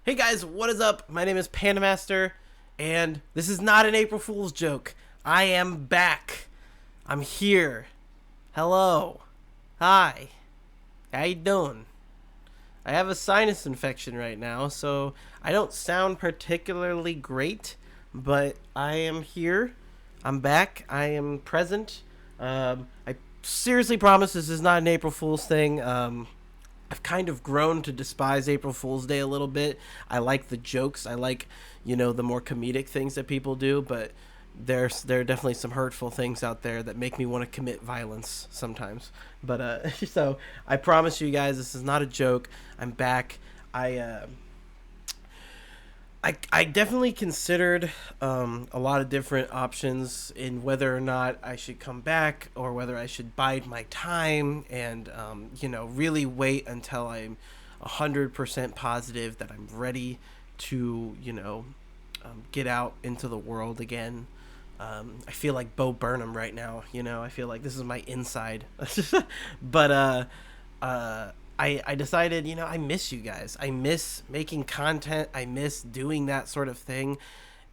Hey guys, what is up? My name is PandaMaster, and this is not an April Fool's joke. I am back. I'm here. Hello. Hi. How you doing? I have a sinus infection right now, so I don't sound particularly great, but I am here. I'm back. I am present. I seriously promise this is not an April Fool's thing. I've kind of grown to despise April Fool's Day a little bit. I like the jokes. I like, the more comedic things that people do, but there are definitely some hurtful things out there that make me want to commit violence sometimes. But so I promise you guys, this is not a joke. I'm back. I definitely considered a lot of different options in whether or not I should come back or whether I should bide my time and really wait until I'm 100% positive that I'm ready to get out into the world again. I feel like Bo Burnham right now. I feel like this is my inside. But I decided, I miss you guys. I miss making content. I miss doing that sort of thing.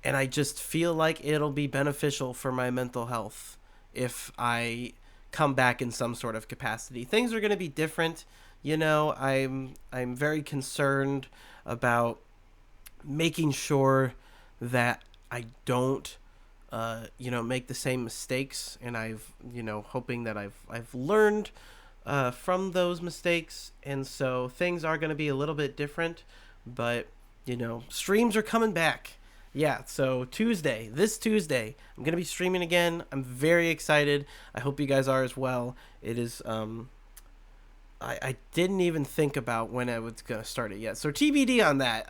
And I just feel like it'll be beneficial for my mental health if I come back in some sort of capacity. Things are going to be different. I'm very concerned about making sure that I don't make the same mistakes, and hoping that I've learned from those mistakes, and so things are going to be a little bit different, but streams are coming back. Yeah, so this Tuesday, I'm going to be streaming again. I'm very excited. I hope you guys are as well. It is I didn't even think about when I was going to start it yet, so TBD on that.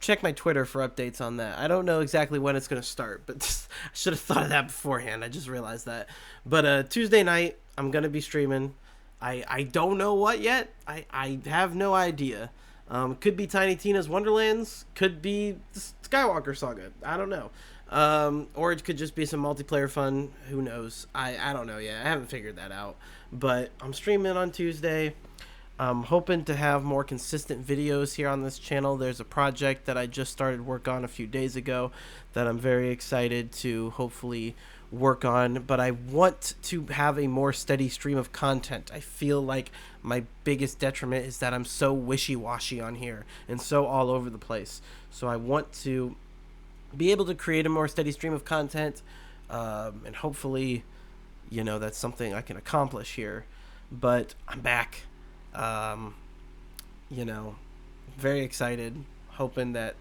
Check my Twitter for updates on that. I don't know exactly when it's going to start, but I should have thought of that beforehand. I just realized that. But Tuesday night, I'm going to be streaming. I don't know what yet. I have no idea. Could be Tiny Tina's Wonderlands. Could be the Skywalker Saga. I don't know. Or it could just be some multiplayer fun. Who knows? I don't know yet. I haven't figured that out. But I'm streaming on Tuesday. I'm hoping to have more consistent videos here on this channel. There's a project that I just started work on a few days ago that I'm very excited to hopefully work on, but I want to have a more steady stream of content. I feel like my biggest detriment is that I'm so wishy-washy on here and so all over the place. So I want to be able to create a more steady stream of content, and hopefully, that's something I can accomplish here. But I'm back. Very excited, hoping that,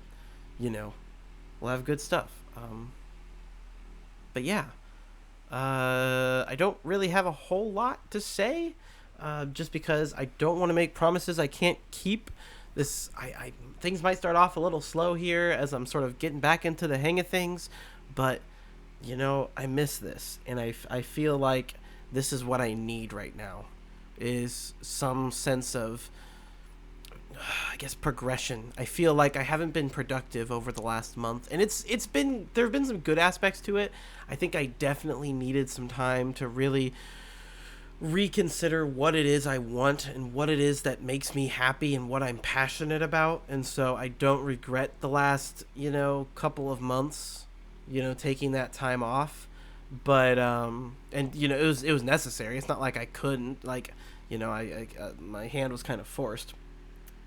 we'll have good stuff. But yeah, I don't really have a whole lot to say, just because I don't want to make promises I can't keep. Things might start off a little slow here as I'm sort of getting back into the hang of things, but I miss this, and I feel like this is what I need right now, is some sense of, I guess, progression. I feel like I haven't been productive over the last month, and there have been some good aspects to it. I think I definitely needed some time to really reconsider what it is I want and what it is that makes me happy and what I'm passionate about. And so I don't regret the last, couple of months, taking that time off. But it was necessary. It's not like I couldn't, my hand was kind of forced.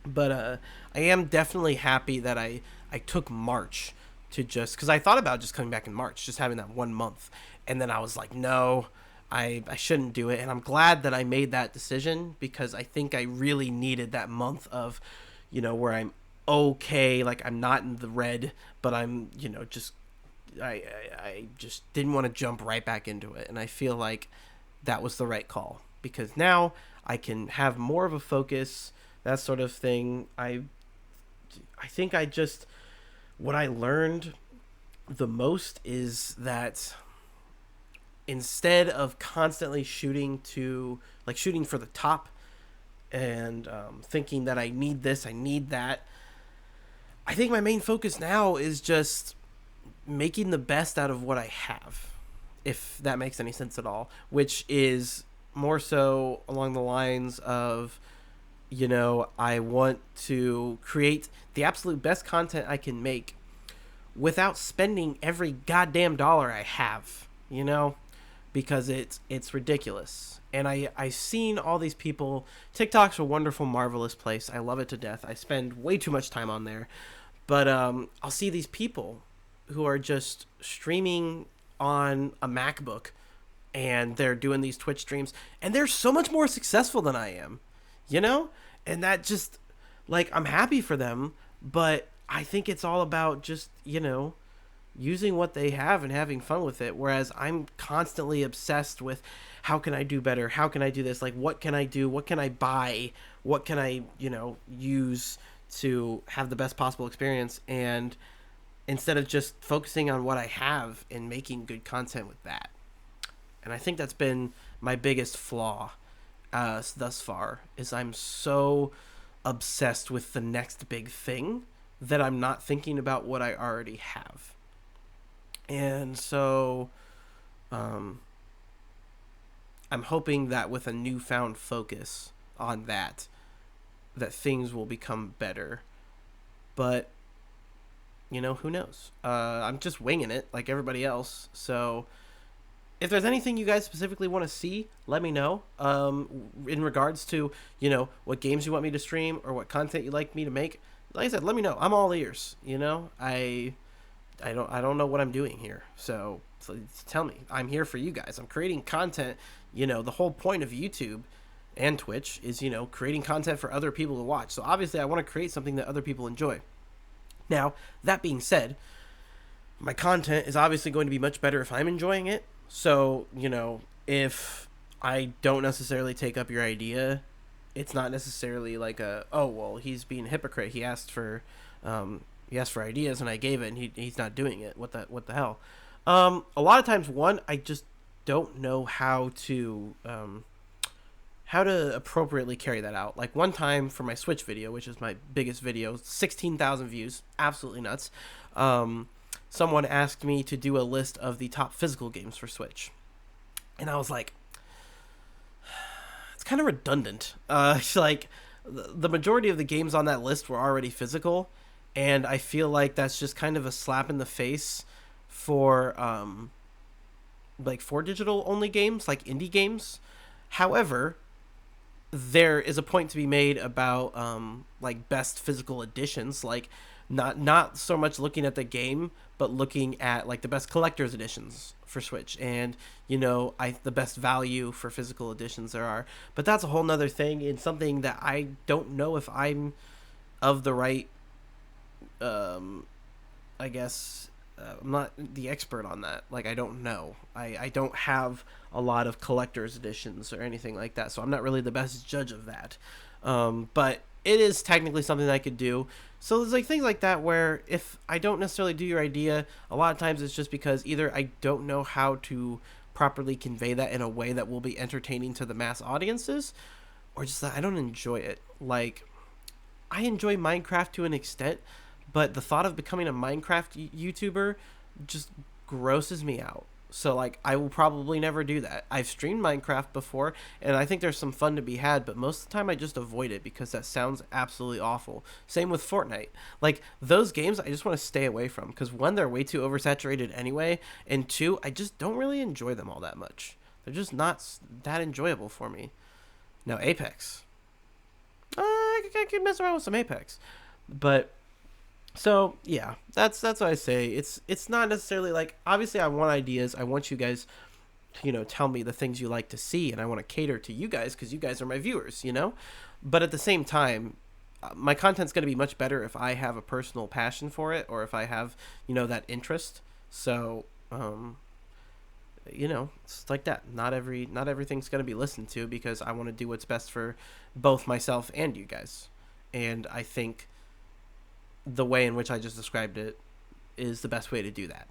But I am definitely happy that I took March to just, because I thought about just coming back in March, just having that 1 month, and then I was like, no, I shouldn't do it. And I'm glad that I made that decision, because I think I really needed that month of, where I'm okay, like I'm not in the red, but I'm, just I just didn't want to jump right back into it. And I feel like that was the right call, because now I can have more of a focus, that sort of thing. I think what I learned the most is that instead of constantly shooting for the top and thinking that I need this, I need that, I think my main focus now is just making the best out of what I have, if that makes any sense at all, which is more so along the lines of, I want to create the absolute best content I can make without spending every goddamn dollar I have, because it's ridiculous. And I've seen all these people. TikTok's a wonderful, marvelous place. I love it to death. I spend way too much time on there. But I'll see these people who are just streaming on a MacBook, and they're doing these Twitch streams, and they're so much more successful than I am, And that just, like, I'm happy for them, but I think it's all about just, using what they have and having fun with it. Whereas I'm constantly obsessed with how can I do better? How can I do this? Like, what can I do? What can I buy? What can I, use to have the best possible experience? And instead of just focusing on what I have and making good content with that. And I think that's been my biggest flaw thus far, is I'm so obsessed with the next big thing that I'm not thinking about what I already have. And so I'm hoping that with a newfound focus on that things will become better. But, who knows? I'm just winging it like everybody else. So if there's anything you guys specifically want to see, let me know. In regards to, what games you want me to stream or what content you'd like me to make. Like I said, let me know. I'm all ears. I don't know what I'm doing here. So tell me. I'm here for you guys. I'm creating content. The whole point of YouTube and Twitch is, creating content for other people to watch. So obviously I want to create something that other people enjoy. Now, that being said, my content is obviously going to be much better if I'm enjoying it. So, if I don't necessarily take up your idea, it's not necessarily like he's being a hypocrite. He asked for ideas and I gave it, and he's not doing it. What the hell? A lot of times, I just don't know how to appropriately carry that out. Like one time for my Switch video, which is my biggest video, 16,000 views, absolutely nuts. Someone asked me to do a list of the top physical games for Switch. And I was like, it's kind of redundant. It's like the majority of the games on that list were already physical. And I feel like that's just kind of a slap in the face for for digital only games, like indie games. However, there is a point to be made about best physical editions, like not so much looking at the game, but looking at like the best collector's editions for Switch, and the best value for physical editions there are. But that's a whole nother thing, and something that I don't know if I'm of the right I guess I'm not the expert on that. Like, I don't know. I don't have a lot of collector's editions or anything like that, so I'm not really the best judge of that. But it is technically something that I could do. So there's like things like that where if I don't necessarily do your idea, a lot of times it's just because either I don't know how to properly convey that in a way that will be entertaining to the mass audiences, or just that I don't enjoy it. Like, I enjoy Minecraft to an extent, but the thought of becoming a Minecraft YouTuber just grosses me out. So, like, I will probably never do that. I've streamed Minecraft before, and I think there's some fun to be had, but most of the time I just avoid it because that sounds absolutely awful. Same with Fortnite. Like, those games I just want to stay away from because, one, they're way too oversaturated anyway, and two, I just don't really enjoy them all that much. They're just not that enjoyable for me. Now, Apex. I could mess around with some Apex. But... so yeah, that's what I say. It's not necessarily like, obviously I want ideas. I want you guys to, tell me the things you like to see, and I want to cater to you guys because you guys are my viewers, But at the same time, my content's going to be much better if I have a personal passion for it, or if I have, that interest. So, it's like that. Not everything's going to be listened to because I want to do what's best for both myself and you guys. And I think the way in which I just described it is the best way to do that.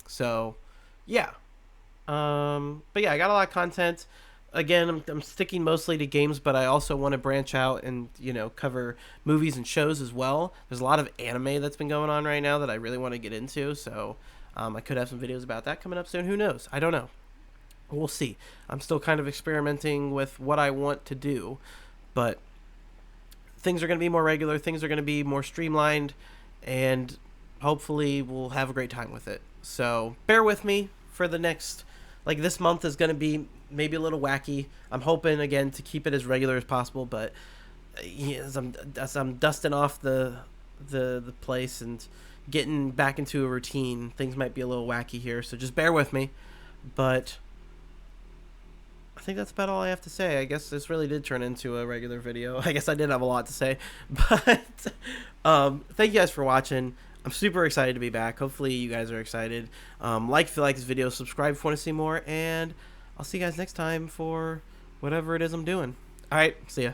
So, yeah. But yeah, I got a lot of content. Again, I'm sticking mostly to games, but I also want to branch out and, cover movies and shows as well. There's a lot of anime that's been going on right now that I really want to get into, so I could have some videos about that coming up soon. Who knows? I don't know. We'll see. I'm still kind of experimenting with what I want to do, but things are going to be more regular, things are going to be more streamlined, and hopefully we'll have a great time with it. So bear with me for the next, like, this month is going to be maybe a little wacky. I'm hoping again to keep it as regular as possible, but as I'm dusting off the place and getting back into a routine, things might be a little wacky here, so just bear with me. But I think that's about all I have to say. I guess this really did turn into a regular video. I guess I did have a lot to say, but thank you guys for watching. I'm super excited to be back. Hopefully you guys are excited. Like if you like this video, subscribe if you want to see more, and I'll see you guys next time for whatever it is I'm doing. All right, see ya.